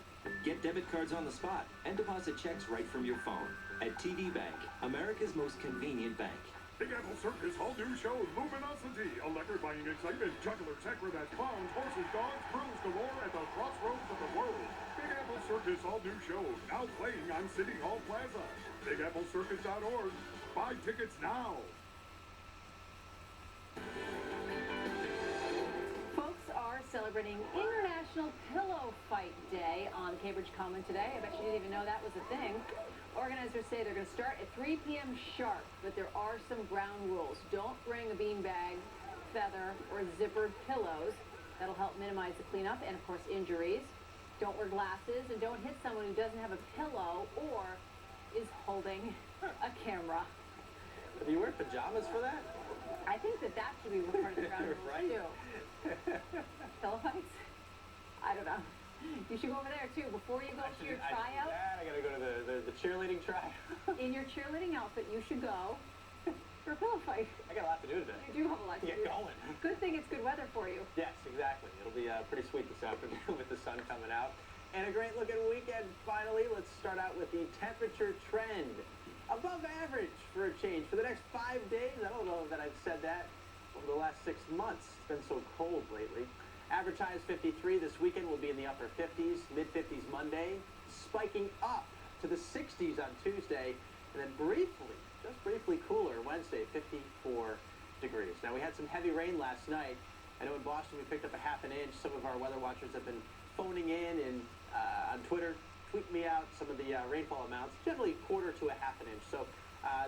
Get debit cards on the spot and deposit checks right from your phone. At TD Bank, America's most convenient bank. Big Apple Circus all-new show, Luminosity. Electrifying excitement, juggler Centro that clowns, horses, dogs, thrills galore at the crossroads of the world. Big Apple Circus all-new show, now playing on City Hall Plaza. BigAppleCircus.org. Buy tickets now. Folks are celebrating International Pillow Fight Day on Cambridge Common today. I bet you didn't even know that was a thing. Organizers say they're going to start at 3 p.m. sharp, but there are some ground rules. Don't bring a beanbag, feather, or zippered pillows. That'll help minimize the cleanup and, of course, injuries. Don't wear glasses, and don't hit someone who doesn't have a pillow or is holding a camera. Do you wear pajamas for that? I think that should be part of the ground rules, Right? too. Pillow fights? I don't know. You should go over there, too. Before you go to your tryout, I gotta go to the cheerleading tryout. in your cheerleading outfit, you should go for a pillow fight. I got a lot to do today. You do have a lot to Get do. going. Good thing it's good weather for you. Yes, exactly. It'll be pretty sweet this afternoon with the sun coming out. And a great looking weekend, finally. Let's start out with the temperature trend. above average for a change. For the next 5 days, I don't know that I've said that over the last 6 months. It's been so cold lately. Average high is 53. This weekend will be in the upper 50s, mid-50s Monday, spiking up to the 60s on Tuesday, and then briefly, just briefly cooler Wednesday, 54 degrees. Now, we had some heavy rain last night. I know in Boston we picked up a half an inch. Some of our weather watchers have been phoning in and on Twitter, tweet me out some of the rainfall amounts, generally quarter to a half an inch. So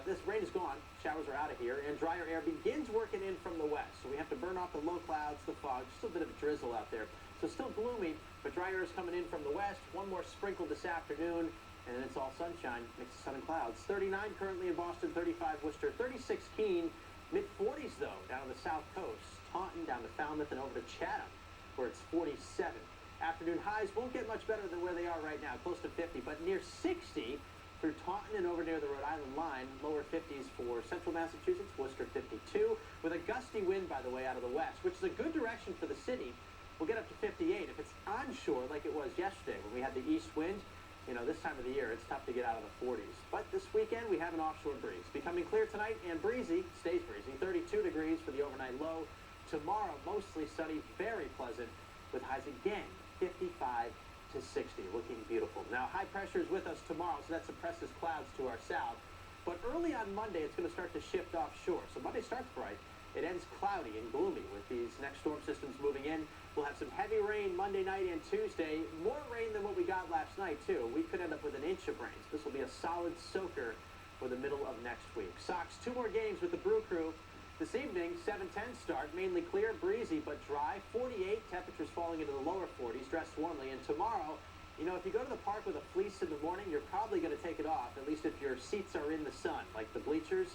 this rain is gone. Showers are out of here, and drier air begins working in from the west. So we have to burn off the low clouds, the fog, just a bit of a drizzle out there. So still gloomy, but dry air is coming in from the west. One more sprinkle this afternoon, and then it's all sunshine, mix of sun and clouds. 39 currently in Boston, 35 Worcester, 36 Keene, mid-40s though down on the south coast. Taunton down to Falmouth and over to Chatham, where it's 47. Afternoon highs won't get much better than where they are right now, close to 50, but near 60 through Taunton and over near the Rhode Island line. Lower 50s for central Massachusetts, Worcester 52, with a gusty wind, by the way, out of the west, which is a good direction for the city. We'll get up to 58. If it's onshore like it was yesterday when we had the east wind, you know, this time of the year, it's tough to get out of the 40s. But this weekend, we have an offshore breeze. Becoming clear tonight and breezy, stays breezy, 32 degrees for the overnight low. Tomorrow, mostly sunny, very pleasant, with highs again, 55 to 60, looking beautiful. Now, high pressure is with us tomorrow, so that suppresses clouds to our south. But early on Monday, it's going to start to shift offshore. So Monday starts bright. It ends cloudy and gloomy with these next storm systems moving in. We'll have some heavy rain Monday night and Tuesday. More rain than what we got last night, too. We could end up with an inch of rain. So this will be a solid soaker for the middle of next week. Sox, 2 more games with the Brew Crew. This evening, 7:10 start, mainly clear, breezy, but dry. 48, temperatures falling into the lower 40s, dressed warmly. And tomorrow, you know, if you go to the park with a fleece in the morning, you're probably going to take it off, at least if your seats are in the sun, like the bleachers.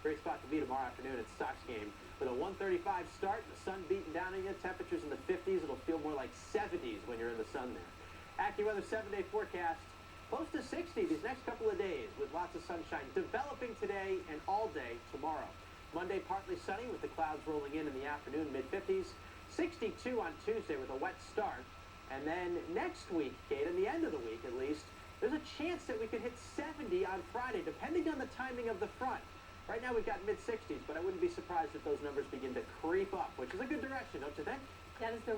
Great spot to be tomorrow afternoon at the Sox game. With a 1:35 start, the sun beating down on you, temperatures in the 50s. It'll feel more like 70s when you're in the sun there. AccuWeather 7-day forecast, close to 60 these next couple of days with lots of sunshine developing today and all day tomorrow. Monday, partly sunny with the clouds rolling in the afternoon, mid-50s. 62 on Tuesday with a wet start. And then next week, Kate, at the end of the week at least, there's a chance that we could hit 70 on Friday, depending on the timing of the front. Right now we've got mid-60s, but I wouldn't be surprised if those numbers begin to creep up, which is a good direction, don't you think? That is the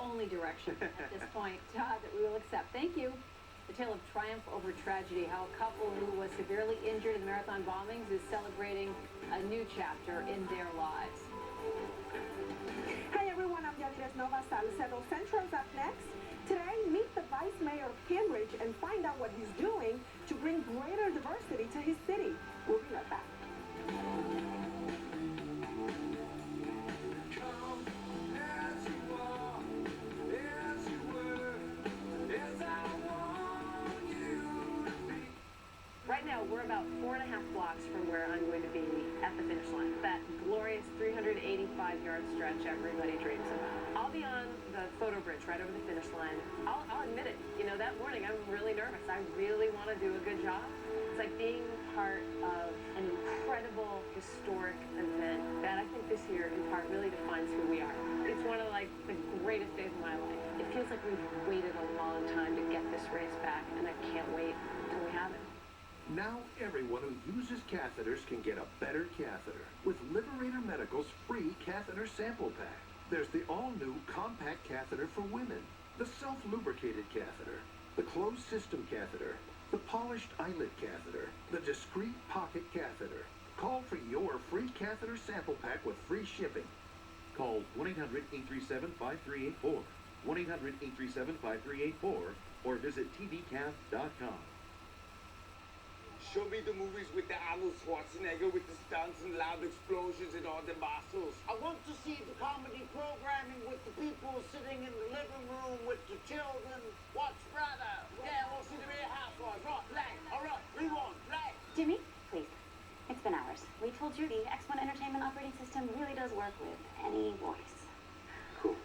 only direction at this point that we will accept. Thank you. The tale of triumph over tragedy, how a couple who was severely injured in the marathon bombings is celebrating a new chapter in their lives. Hi everyone, I'm Yadires Nova Salcedo. Centro's up next. Today, meet the Vice Mayor of Cambridge and find out what he's doing to bring greater diversity to his city. We'll be right back. Right now, we're about 4.5 blocks from where I'm going to be at the finish line. That glorious 385-yard stretch everybody dreams about. I'll be on the photo bridge right over the finish line. I'll admit it. You know, that morning I'm really nervous. I really want to do a good job. It's like being part of an incredible historic event that I think this year, in part, really defines who we are. It's one of the greatest days of my life. It feels like we've waited a long time to get this race back, and I can't wait until we have it. Now everyone who uses catheters can get a better catheter with Liberator Medical's free catheter sample pack. There's the all-new compact catheter for women, the self-lubricated catheter, the closed system catheter, the polished eyelid catheter, the discreet pocket catheter. Call for your free catheter sample pack with free shipping. Call 1-800-837-5384, 1-800-837-5384, or visit tvcaf.com. Show me the movies with the Arnold Schwarzenegger with the stunts and loud explosions and all the muscles. I want to see the comedy programming with the people sitting in the living room with the children. What's brother? Yeah, we'll see the Real Housewives. Right, play. All right, rewind, play. Jimmy, please. It's been hours. We told you the X1 Entertainment operating system really does work with any voice. Cool.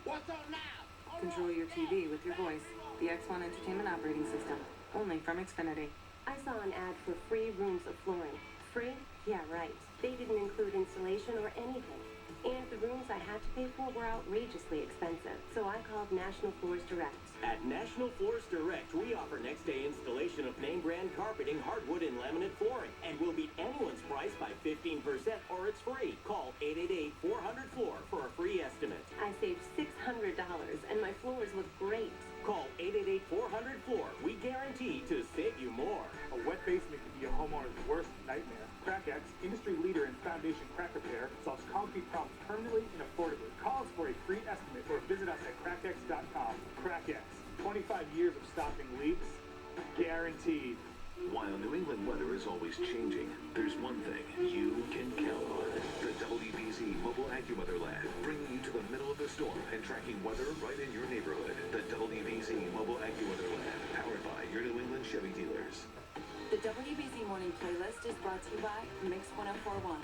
What's on now? Control your TV with your voice. The X1 Entertainment operating system. Only from Xfinity. I saw an ad for free rooms of flooring. Free? Yeah, right. They didn't include installation or anything. And the rooms I had to pay for were outrageously expensive, so I called National Floors Direct. At National Floors Direct, we offer next-day installation of name-brand carpeting, hardwood, and laminate flooring. And we'll beat anyone's price by 15% or it's free. Call 888-400-FLOOR for a free estimate. I saved $600, and my floors look great. Call 888-400-FLOOR. We guarantee to save you more. A wet basement can be a homeowner's worst nightmare. CrackX, industry leader in foundation crack repair, solves concrete problems permanently and affordably. Call us for a free estimate or visit us at crackx.com. CrackX, 25 years of stopping leaks, guaranteed. While New England weather is always changing, there's one thing you can count on. The WBZ Mobile AccuWeather Lab, bringing you to the middle of the storm and tracking weather right in your neighborhood. The WBZ Mobile AccuWeather Lab, powered by your New England Chevy dealers. The WBZ Morning Playlist is brought to you by Mix 1041.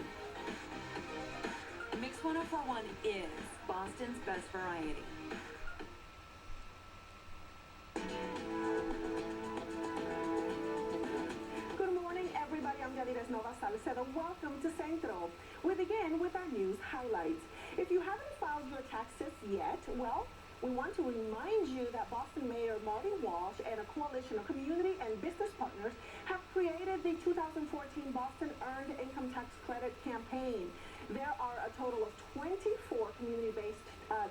Mix 1041 is Boston's best variety. Good morning, everybody. I'm Jared Nova Salcedo. Welcome to Centro. We begin with our news highlights. If you haven't filed your taxes yet, well, we want to remind you that Boston Mayor Marty Walsh and a coalition of community and business partners have created the 2014 Boston Earned Income Tax Credit Campaign. There are a total of 24 community-based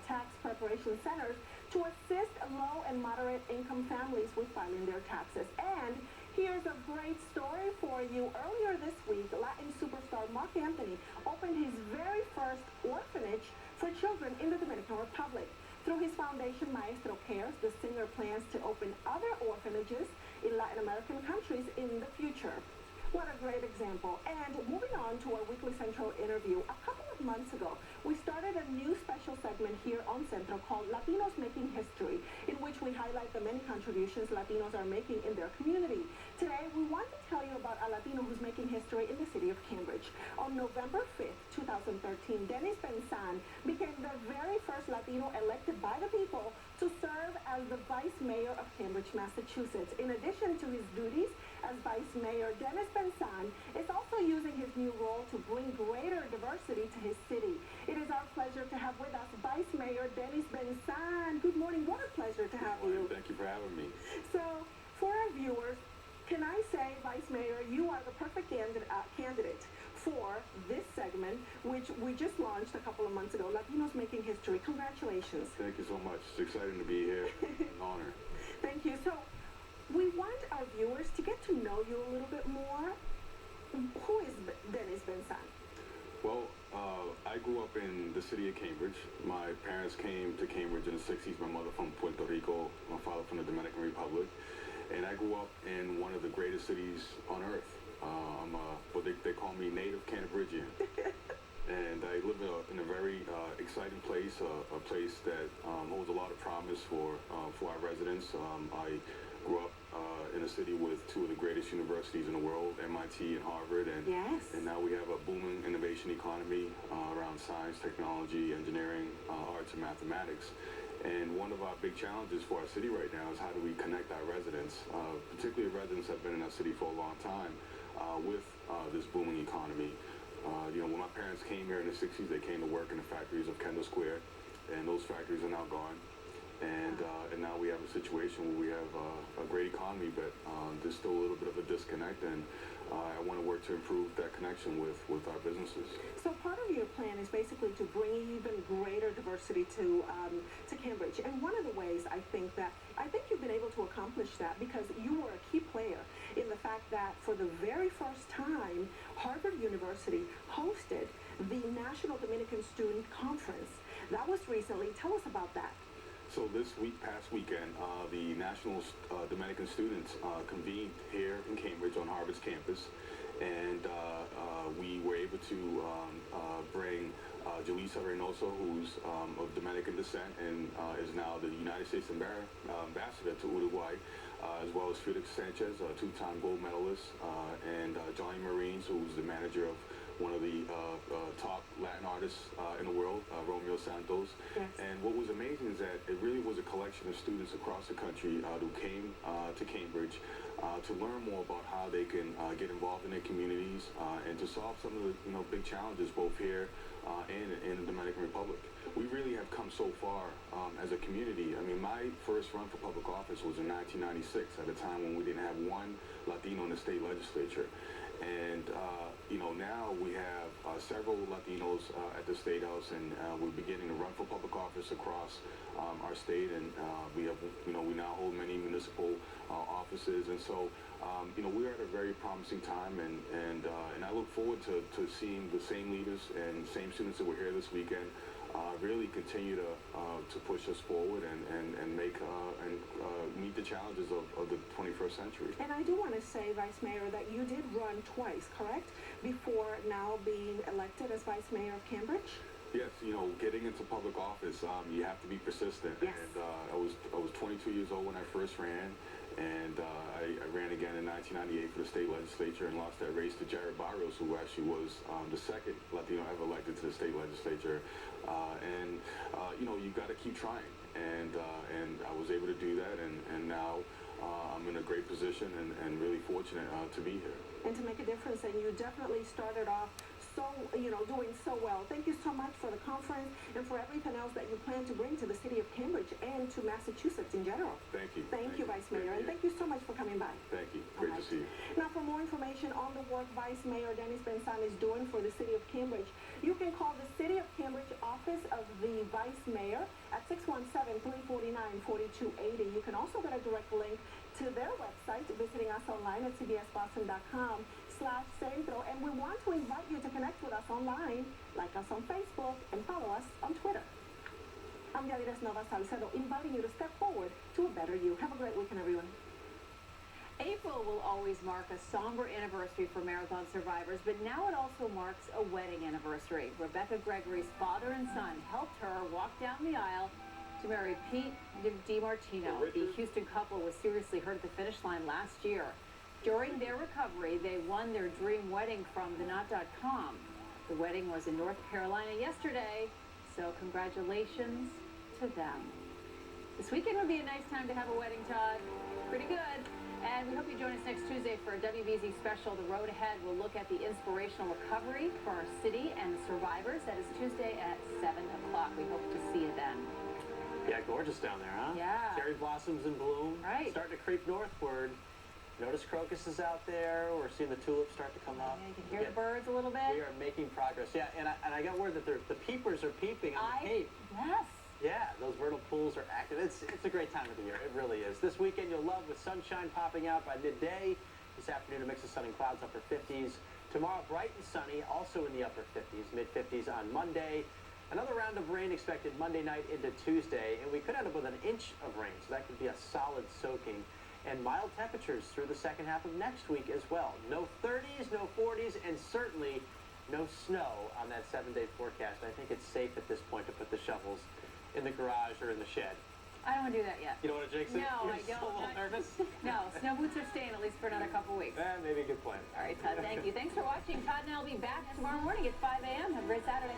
tax preparation centers to assist low and moderate income families with filing their taxes. And here's a great story for you. Earlier this week, Latin superstar Mark Anthony opened his very first orphanage for children in the Dominican Republic. Through his foundation, Maestro Cares, the singer plans to open other orphanages in Latin American countries in the future. What a great example. And moving on to our weekly Centro interview, a couple of months ago, we started a new special segment here on Centro called Latinos Making History, in which we highlight the many contributions Latinos are making in their community. Today, we want to tell you about a Latino who's making history in the city of Cambridge. On November 5th, 2013, Dennis Benzan became the very first Latino elected by the people to serve as the Vice Mayor of Cambridge, Massachusetts. In addition to his duties as Vice Mayor, Dennis Benzan is also using his new role to bring greater diversity to his city. It is our pleasure to have with us Vice Mayor Dennis Benzan. Good morning. What a pleasure to have you. Thank you for having me. So, for our viewers, can I say, Vice Mayor, you are the perfect candidate for this segment, which we just launched a couple of months ago, Latinos Making History. Congratulations. Thank you so much. It's exciting to be here. An honor. Thank you. So, we want our viewers to get to know you a little bit more. Who is Dennis Benzan? Well, I grew up in the city of Cambridge. My parents came to Cambridge in the 60s. My mother from Puerto Rico, my father from the Dominican Republic. And I grew up in one of the greatest cities on earth. I'm what they call me native Cambridgian. And I live in a very exciting place, a place that holds a lot of promise for our residents. I grew up in a city with two of the greatest universities in the world, MIT and Harvard, and now we have a booming innovation economy around science, technology, engineering, arts, and mathematics. And one of our big challenges for our city right now is how do we connect our residents, particularly residents that have been in our city for a long time, with this booming economy. When my parents came here in the 60s, they came to work in the factories of Kendall Square, and those factories are now gone. And now we have a situation where we have a great economy, but there's still a little bit of a disconnect, and I want to work to improve that connection with our businesses. So part of your plan is basically to bring even greater diversity to Cambridge. And one of the ways I think you've been able to accomplish that because you were a key player in the fact that for the very first time, Harvard University hosted the National Dominican Student Conference. That was recently. Tell us about that. So this past weekend, the National Dominican students convened here in Cambridge on Harvard's campus, and we were able to bring Julissa Reynoso, who's of Dominican descent and is now the United States ambassador to Uruguay, as well as Felix Sanchez, a two-time gold medalist, and Johnny Marines, who's the manager of one of the top Latin artists in the world, Romeo Santos. Yes. And what was amazing is that it really was a collection of students across the country who came to Cambridge to learn more about how they can get involved in their communities and to solve some of the big challenges both here and in the Dominican Republic. We really have come so far as a community. I mean, my first run for public office was in 1996 at a time when we didn't have one Latino in the state legislature. And, now we have several Latinos at the State House, and we're beginning to run for public office across our state, and we have, we now hold many municipal offices, and so, we're at a very promising time, and I look forward to seeing the same leaders and same students that were here this weekend really continue to push us forward and make meet the challenges of the 21st century. And I do want to say, Vice Mayor, that you did run twice, correct? Before now being elected as Vice Mayor of Cambridge? Yes, getting into public office, you have to be persistent. Yes. And I was 22 years old when I first ran, and I ran again in 1998 for the state legislature and lost that race to Jared Barrios, who actually was the second Latino ever elected to the state legislature. You've got to keep trying, and I was able to do that, and now I'm in a great position and really fortunate to be here. And to make a difference, and you definitely started off doing so well. Thank you so much for the conference and for everything else that you plan to bring to the city of Cambridge and to Massachusetts in general. Thank you. Thank you, Vice Mayor, and thank you so much for coming by. Thank you. Great to see you. Now, for more information on the work Vice Mayor Dennis Benzan is doing for the city of Cambridge, you can call the City of Cambridge Office of the Vice Mayor at 617-349-4280. You can also get a direct link to their website, visiting us online at cbsboston.com/Centro. And we want to invite you to connect with us online, like us on Facebook, and follow us on Twitter. I'm Yadira Nova Salcedo, inviting you to step forward to a better you. Have a great weekend, everyone. April will always mark a somber anniversary for marathon survivors, but now it also marks a wedding anniversary. Rebecca Gregory's father and son helped her walk down the aisle to marry Pete DiMartino. The Houston couple was seriously hurt at the finish line last year. During their recovery, they won their dream wedding from TheKnot.com. The wedding was in North Carolina yesterday, so congratulations to them. This weekend would be a nice time to have a wedding, Todd. Pretty good. And we hope you join us next Tuesday for a WBZ special, The Road Ahead. We'll look at the inspirational recovery for our city and the survivors. That is Tuesday at 7 o'clock. We hope to see you then. Yeah, gorgeous down there, huh? Yeah. Cherry blossoms in bloom. Right. Starting to creep northward. Notice crocuses out there. We're seeing the tulips start to come up. Yeah, you can hear the birds a little bit. We are making progress. Yeah, and I got word that the peepers are peeping on the Cape. Yes. Yeah, those vernal pools are active. It's a great time of the year. It really is. This weekend you'll love with sunshine popping out by midday. This afternoon a mix of sun and clouds, upper 50s. Tomorrow bright and sunny, also in the upper 50s, mid-50s on Monday. Another round of rain expected Monday night into Tuesday, and we could end up with an inch of rain, so that could be a solid soaking. And mild temperatures through the second half of next week as well. No 30s, no 40s, and certainly no snow on that 7-day forecast. I think it's safe at this point to put the shovels in the garage or in the shed. I don't want to do that yet. You don't want to jinx it? No, You're I don't. still a little nervous? No, snow boots are staying at least for another couple weeks. Maybe a good plan. All right, Todd, thank you. Thanks for watching. Todd and I will be back tomorrow morning at 5 a.m. Have a great Saturday.